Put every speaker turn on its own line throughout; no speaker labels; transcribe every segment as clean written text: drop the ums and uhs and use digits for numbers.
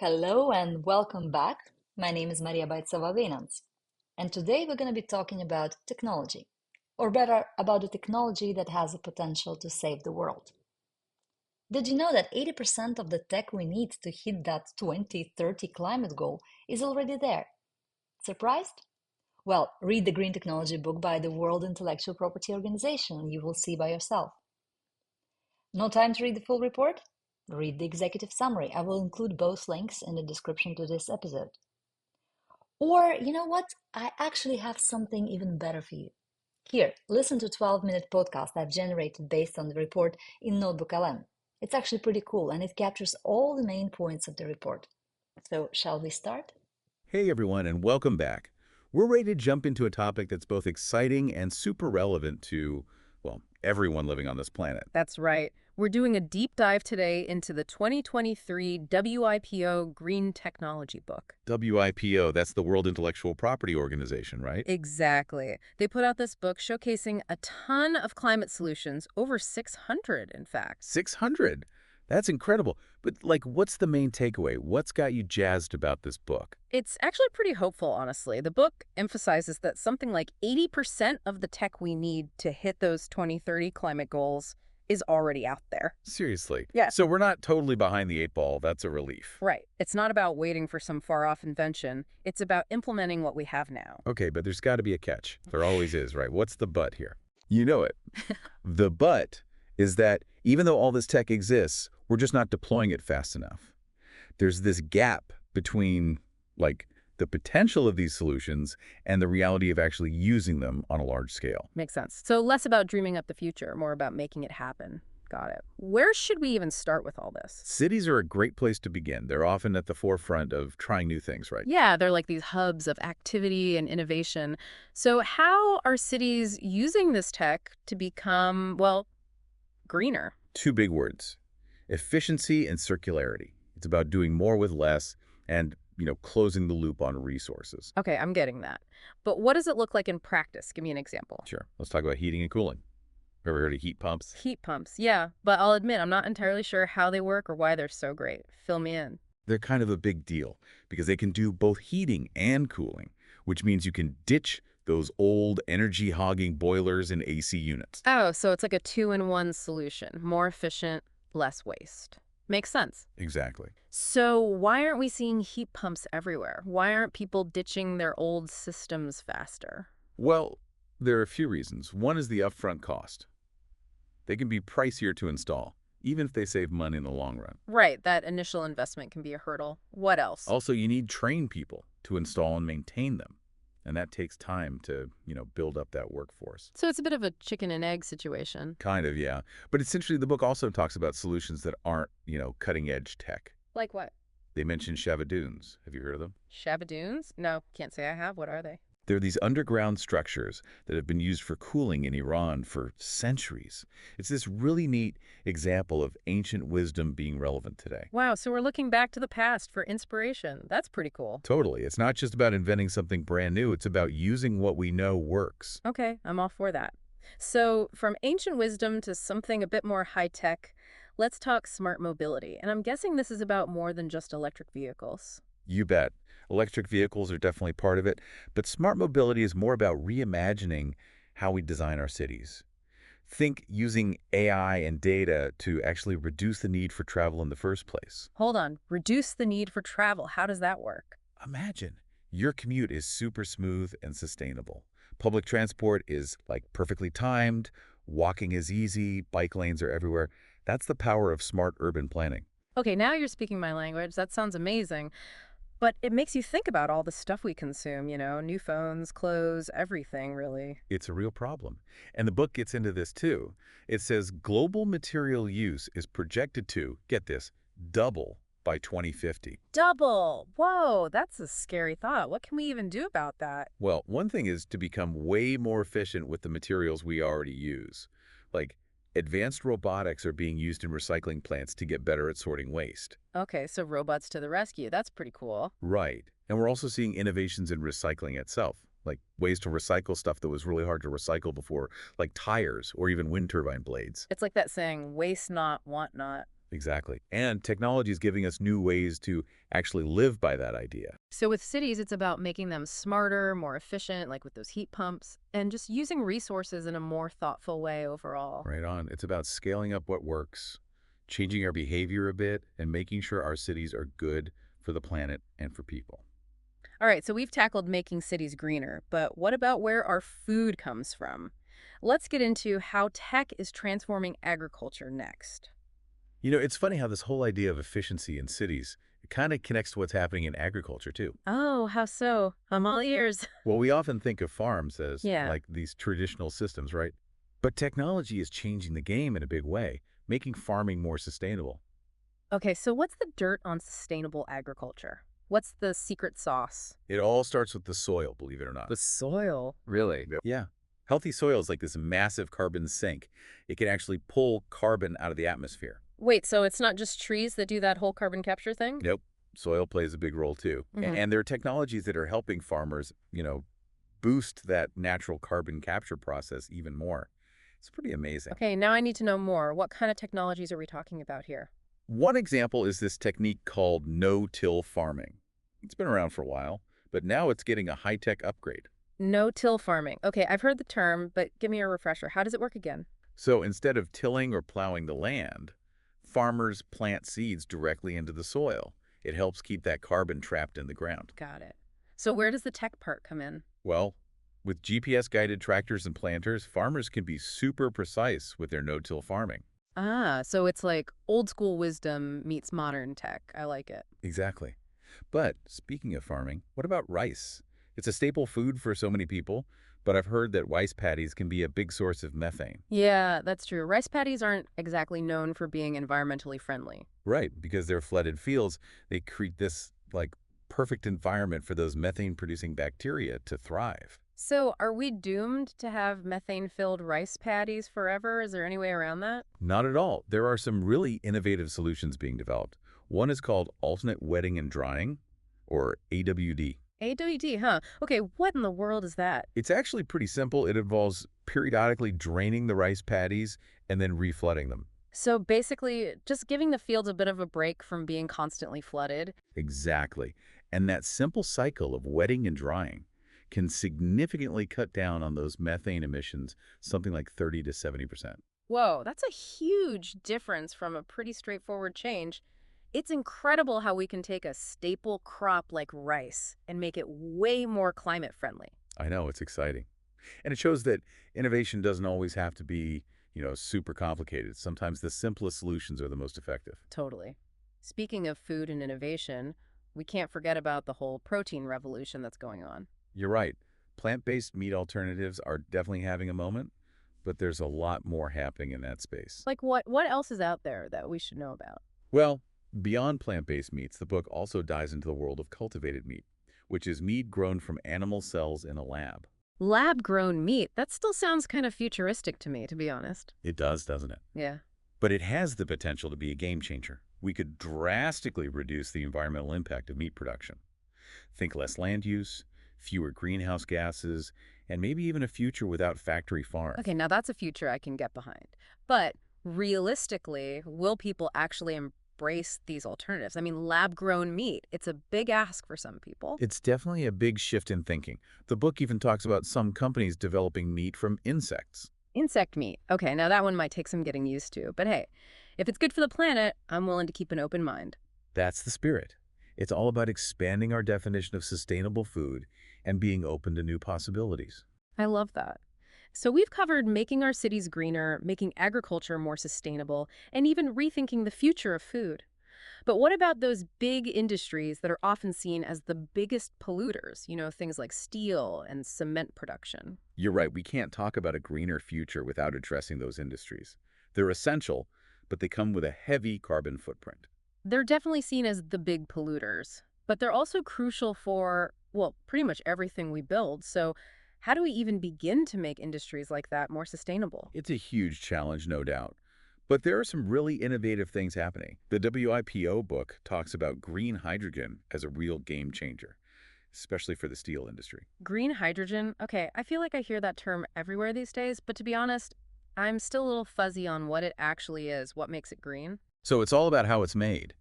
Hello and welcome back. My name is Maria Boicova-Wynants, and today we're going to be talking about technology, or better, about the technology that has the potential to save the world. Did you know that 80% of the tech we need to hit that 2030 climate goal is already there? Surprised? Well, read the Green Technology book by the World Intellectual Property Organization and you will see by yourself. No time to read the full report? Read the executive summary. I will include both links in the description to this episode. Or, you know what? I actually have something even better for you. Here, listen to 12-minute podcast I've generated based on the report in NotebookLM. It's actually pretty cool and it captures all the main points of the report. So, shall we start?
Hey everyone, and welcome back. We're ready to jump into a topic that's both exciting and super relevant to, well, everyone living on this planet.
That's right. We're doing a deep dive today into the 2023 WIPO Green Technology Book.
WIPO, that's the World Intellectual Property Organization, right?
Exactly. They put out this book showcasing a ton of climate solutions, over 600 in fact.
600. That's incredible. But, what's the main takeaway? What's got you jazzed about this book?
It's actually pretty hopeful, honestly. The book emphasizes that something like 80% of the tech we need to hit those 2030 climate goals is already out there.
Seriously.
Yeah.
So we're not totally behind the eight ball. That's a relief.
Right. It's not about waiting for some far-off invention. It's about implementing what we have now.
Okay, but there's got to be a catch. There always is, right? What's the but here? You know it. The but is that even though all this tech exists, we're just not deploying it fast enough. There's this gap between, the potential of these solutions and the reality of actually using them on a large scale.
Makes sense. So less about dreaming up the future, more about making it happen. Got it. Where should we even start with all this?
Cities are a great place to begin. They're often at the forefront of trying new things, right?
Yeah, they're like these hubs of activity and innovation. So how are cities using this tech to become, well, greener?
Two big words: efficiency and circularity. It's about doing more with less and, closing the loop on resources.
Okay, I'm getting that. But what does it look like in practice? Give me an example.
Sure. Let's talk about heating and cooling. Ever heard of heat pumps?
Heat pumps, yeah. But I'll admit, I'm not entirely sure how they work or why they're so great. Fill me in.
They're kind of a big deal because they can do both heating and cooling, which means you can ditch those old energy-hogging boilers and AC units.
Oh, so it's like a two-in-one solution. More efficient, less waste. Makes sense.
Exactly.
So why aren't we seeing heat pumps everywhere? Why aren't people ditching their old systems faster?
Well, there are a few reasons. One is the upfront cost. They can be pricier to install, even if they save money in the long run.
Right, that initial investment can be a hurdle. What else?
Also, you need trained people to install and maintain them. And that takes time to, build up that workforce.
So it's a bit of a chicken and egg situation.
Kind of, yeah. But essentially, the book also talks about solutions that aren't, cutting-edge tech.
Like what?
They mention Shavaduns. Have you heard of them?
Shavaduns? No, can't say I have. What are they?
They're these underground structures that have been used for cooling in Iran for centuries. It's this really neat example of ancient wisdom being relevant today.
Wow, so we're looking back to the past for inspiration. That's pretty cool.
Totally. It's not just about inventing something brand new. It's about using what we know works.
Okay, I'm all for that. So from ancient wisdom to something a bit more high-tech, let's talk smart mobility. And I'm guessing this is about more than just electric vehicles.
You bet. Electric vehicles are definitely part of it, but smart mobility is more about reimagining how we design our cities. Think using AI and data to actually reduce the need for travel in the first place.
Hold on, reduce the need for travel. How does that work?
Imagine your commute is super smooth and sustainable. Public transport is perfectly timed, walking is easy, bike lanes are everywhere. That's the power of smart urban planning.
Okay, now you're speaking my language. That sounds amazing. But it makes you think about all the stuff we consume, new phones, clothes, everything, really.
It's a real problem. And the book gets into this too. It says global material use is projected to, get this, double by 2050.
Double! Whoa, that's a scary thought. What can we even do about that?
Well, one thing is to become way more efficient with the materials we already use. Advanced robotics are being used in recycling plants to get better at sorting waste.
Okay, so robots to the rescue. That's pretty cool.
Right. And we're also seeing innovations in recycling itself, like ways to recycle stuff that was really hard to recycle before, like tires or even wind turbine blades.
It's like that saying, waste not, want not.
Exactly. And technology is giving us new ways to actually live by that idea.
So with cities, it's about making them smarter, more efficient, like with those heat pumps, and just using resources in a more thoughtful way overall.
Right on. It's about scaling up what works, changing our behavior a bit, and making sure our cities are good for the planet and for people.
All right, so we've tackled making cities greener, but what about where our food comes from? Let's get into how tech is transforming agriculture next.
It's funny how this whole idea of efficiency in cities, it kind of connects to what's happening in agriculture too.
Oh, how so? I'm all ears.
Well, we often think of farms as
Yeah.
like these traditional systems, right? But technology is changing the game in a big way, making farming more sustainable.
Okay, so what's the dirt on sustainable agriculture? What's the secret sauce?
It all starts with the soil, believe it or not.
The soil. Really?
Yeah. Healthy soil is like this massive carbon sink. It can actually pull carbon out of the atmosphere.
Wait, so it's not just trees that do that whole carbon capture thing?
Nope. Soil plays a big role too. And there are technologies that are helping farmers, boost that natural carbon capture process even more. It's pretty amazing.
Okay, now I need to know more. What kind of technologies are we talking about here?
One example is this technique called no-till farming. It's been around for a while, but now it's getting a high-tech upgrade.
No-till farming. Okay, I've heard the term, but give me a refresher. How does it work again?
So instead of tilling or plowing the land, farmers plant seeds directly into the soil. It helps keep that carbon trapped in the ground.
Got it. So where does the tech part come in?
Well, with GPS-guided tractors and planters, farmers can be super precise with their no-till farming.
Ah, so it's like old school wisdom meets modern tech. I like it.
Exactly. But speaking of farming, what about rice? It's a staple food for so many people, but I've heard that rice paddies can be a big source of methane.
Yeah, that's true. Rice paddies aren't exactly known for being environmentally friendly.
Right, because they're flooded fields, they create this, like, perfect environment for those methane-producing bacteria to thrive.
So are we doomed to have methane-filled rice paddies forever? Is there any way around that?
Not at all. There are some really innovative solutions being developed. One is called alternate wetting and drying, or AWD.
AWD, huh? Okay, what in the world is that?
It's actually pretty simple. It involves periodically draining the rice paddies and then reflooding them.
So basically, just giving the fields a bit of a break from being constantly flooded.
Exactly. And that simple cycle of wetting and drying can significantly cut down on those methane emissions, something like 30 to 70%.
Whoa, that's a huge difference from a pretty straightforward change. It's incredible how we can take a staple crop like rice and make it way more climate friendly.
I know, it's exciting. And it shows that innovation doesn't always have to be, super complicated. Sometimes the simplest solutions are the most effective.
Totally. Speaking of food and innovation, we can't forget about the whole protein revolution that's going on.
You're right. Plant-based meat alternatives are definitely having a moment, but there's a lot more happening in that space.
Like what else is out there that we should know about?
Well, beyond plant-based meats, the book also dives into the world of cultivated meat, which is meat grown from animal cells in a lab.
Lab-grown meat. That still sounds kind of futuristic to me, to be honest.
It does, doesn't it?
Yeah.
But it has the potential to be a game changer. We could drastically reduce the environmental impact of meat production. Think less land use, fewer greenhouse gases, and maybe even a future without factory farms.
Okay, now that's a future I can get behind. But realistically, will people actually embrace these alternatives? I mean, lab-grown meat, it's a big ask for some people.
It's definitely a big shift in thinking. The book even talks about some companies developing meat from insects.
Insect meat. Okay, now that one might take some getting used to. But hey, if it's good for the planet, I'm willing to keep an open mind.
That's the spirit. It's all about expanding our definition of sustainable food and being open to new possibilities.
I love that. So we've covered making our cities greener, making agriculture more sustainable, and even rethinking the future of food. But what about those big industries that are often seen as the biggest polluters? Things like steel and cement production.
You're right, we can't talk about a greener future without addressing those industries. They're essential, but they come with a heavy carbon footprint.
They're definitely seen as the big polluters, but they're also crucial for, well, pretty much everything we build. So how do we even begin to make industries like that more sustainable?
It's a huge challenge, no doubt. But there are some really innovative things happening. The WIPO book talks about green hydrogen as a real game changer, especially for the steel industry.
Green hydrogen? Okay, I feel like I hear that term everywhere these days, but to be honest, I'm still a little fuzzy on what it actually is, what makes it green.
So it's all about how it's made.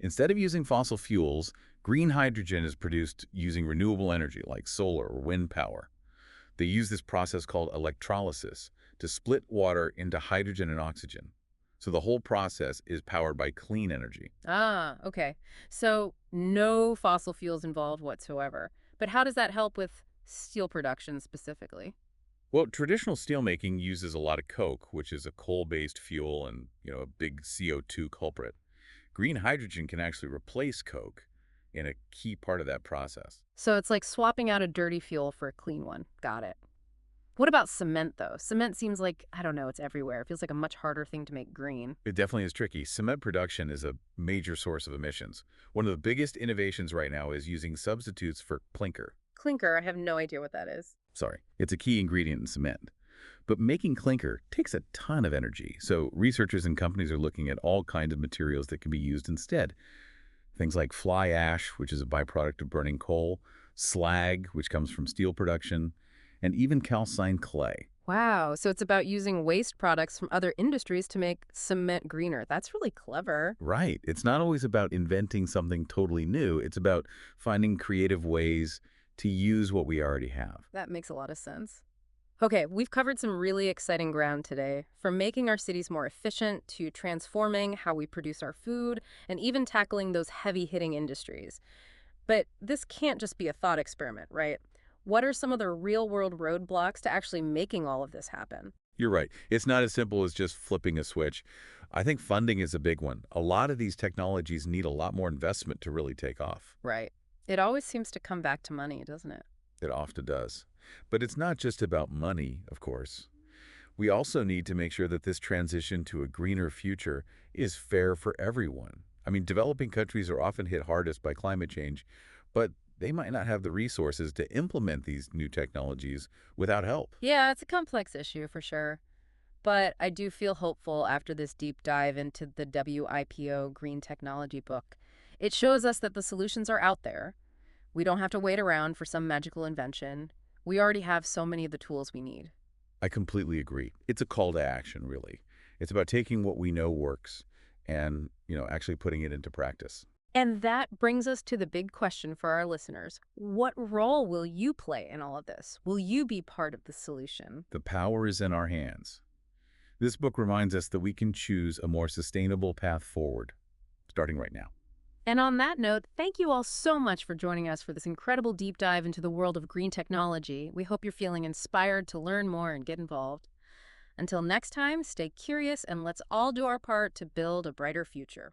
Instead of using fossil fuels, green hydrogen is produced using renewable energy like solar or wind power. They use this process called electrolysis to split water into hydrogen and oxygen. So the whole process is powered by clean energy.
Ah, okay. So no fossil fuels involved whatsoever. But how does that help with steel production specifically?
Well, traditional steelmaking uses a lot of coke, which is a coal-based fuel and, a big CO2 culprit. Green hydrogen can actually replace coke in a key part of that process.
So it's like swapping out a dirty fuel for a clean one. Got it. What about cement, though? Cement seems like, I don't know, it's everywhere. It feels like a much harder thing to make green.
It definitely is tricky. Cement production is a major source of emissions. One of the biggest innovations right now is using substitutes for clinker.
Clinker, I have no idea what that is.
Sorry, it's a key ingredient in cement. But making clinker takes a ton of energy, so researchers and companies are looking at all kinds of materials that can be used instead. Things like fly ash, which is a byproduct of burning coal, slag, which comes from steel production, and even calcined clay.
Wow, so it's about using waste products from other industries to make cement greener. That's really clever.
Right. It's not always about inventing something totally new. It's about finding creative ways to use what we already have.
That makes a lot of sense. Okay, we've covered some really exciting ground today, from making our cities more efficient to transforming how we produce our food and even tackling those heavy-hitting industries. But this can't just be a thought experiment, right? What are some of the real-world roadblocks to actually making all of this happen?
You're right. It's not as simple as just flipping a switch. I think funding is a big one. A lot of these technologies need a lot more investment to really take off.
Right. It always seems to come back to money, doesn't it?
It often does. But it's not just about money, of course. We also need to make sure that this transition to a greener future is fair for everyone. I mean, developing countries are often hit hardest by climate change, but they might not have the resources to implement these new technologies without help.
Yeah, it's a complex issue for sure. But I do feel hopeful after this deep dive into the WIPO Green Technology book. It shows us that the solutions are out there. We don't have to wait around for some magical invention. We already have so many of the tools we need.
I completely agree. It's a call to action, really. It's about taking what we know works and, actually putting it into practice.
And that brings us to the big question for our listeners. What role will you play in all of this? Will you be part of the solution?
The power is in our hands. This book reminds us that we can choose a more sustainable path forward, starting right now.
And on that note, thank you all so much for joining us for this incredible deep dive into the world of green technology. We hope you're feeling inspired to learn more and get involved. Until next time, stay curious and let's all do our part to build a brighter future.